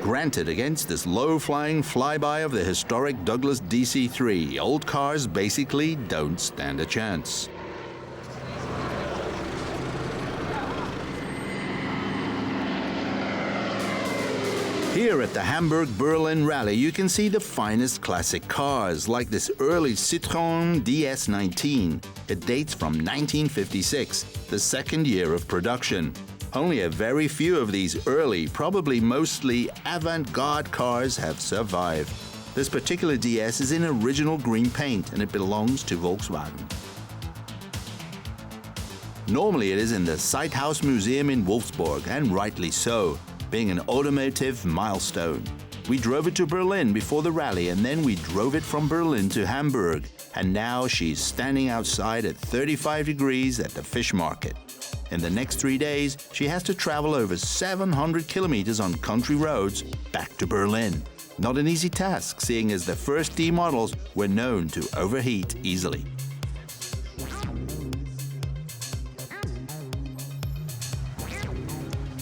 Granted, against this low-flying flyby of the historic Douglas DC-3, old cars basically don't stand a chance. Here at the Hamburg-Berlin Rally, you can see the finest classic cars, like this early Citroën DS19. It dates from 1956, the second year of production. Only a very few of these early, probably mostly avant-garde cars have survived. This particular DS is in original green paint and it belongs to Volkswagen. Normally it is in the Zeithaus Museum in Wolfsburg, and rightly so, being an automotive milestone. We drove it to Berlin before the rally, and then we drove it from Berlin to Hamburg. And now she's standing outside at 35 degrees at the fish market. In the next 3 days, she has to travel over 700 kilometers on country roads back to Berlin. Not an easy task, seeing as the first D models were known to overheat easily.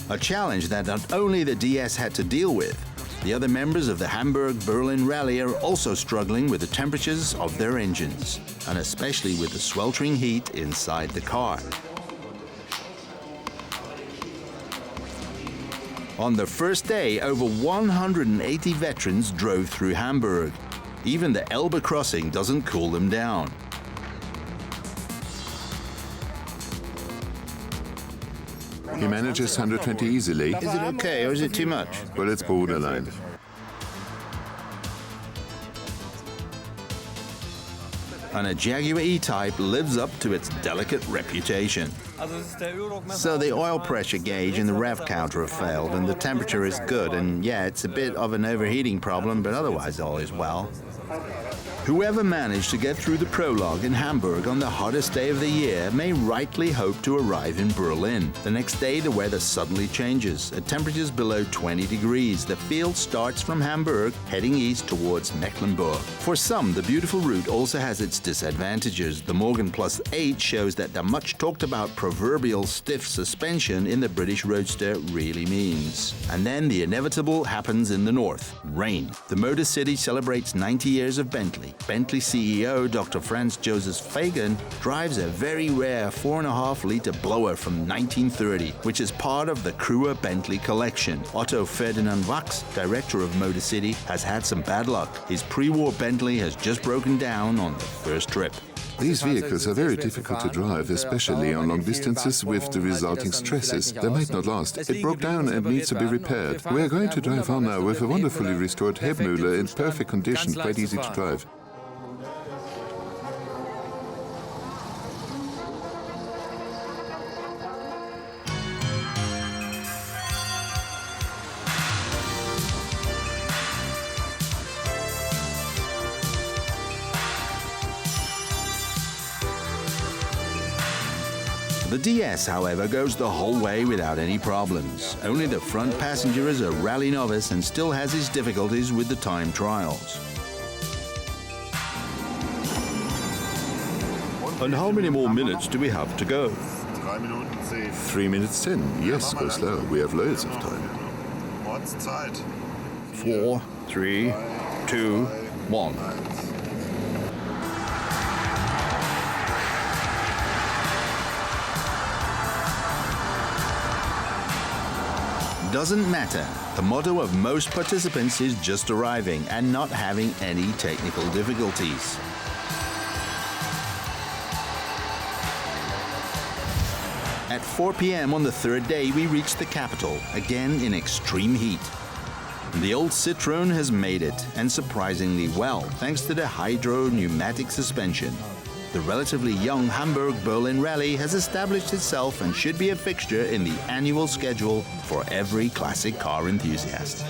A challenge that not only the DS had to deal with, the other members of the Hamburg-Berlin Rally are also struggling with the temperatures of their engines, and especially with the sweltering heat inside the car. On the first day, over 180 veterans drove through Hamburg. Even the Elbe crossing doesn't cool them down. He manages 120 easily. Is it okay or is it too much? Well, it's borderline. And a Jaguar E-Type lives up to its delicate reputation. So the oil pressure gauge and the rev counter have failed, and the temperature is good, and yeah, it's a bit of an overheating problem, but otherwise all is well. Whoever managed to get through the prologue in Hamburg on the hottest day of the year may rightly hope to arrive in Berlin. The next day the weather suddenly changes. At temperatures below 20 degrees, the field starts from Hamburg, heading east towards Mecklenburg. For some, the beautiful route also has its disadvantages. The Morgan Plus 8 shows that the much talked about proverbial stiff suspension in the British Roadster really means. And then the inevitable happens in the north: rain. The Motor City celebrates 90 years of Bentley. Bentley CEO Dr. Franz Joseph Fagan drives a very rare 4.5-liter blower from 1930, which is part of the Crewer Bentley collection. Otto Ferdinand Wachs, director of Motor City, has had some bad luck. His pre-war Bentley has just broken down on the first trip. These vehicles are very difficult to drive, especially on long distances with the resulting stresses. They might not last. It broke down and needs to be repaired. We are going to drive on now with a wonderfully restored Heckmühle in perfect condition, quite easy to drive. The DS, however, goes the whole way without any problems. Only the front passenger is a rally novice and still has his difficulties with the time trials. And how many more minutes do we have to go? 3 minutes 10. Yes, go slow. We have loads of time. 4, 3, 2, 1. Doesn't matter. The motto of most participants is just arriving and not having any technical difficulties. At 4 p.m. on the third day, we reached the capital, again in extreme heat. The old Citroën has made it, and surprisingly well, thanks to the hydro-pneumatic suspension. The relatively young Hamburg-Berlin Rally has established itself and should be a fixture in the annual schedule for every classic car enthusiast.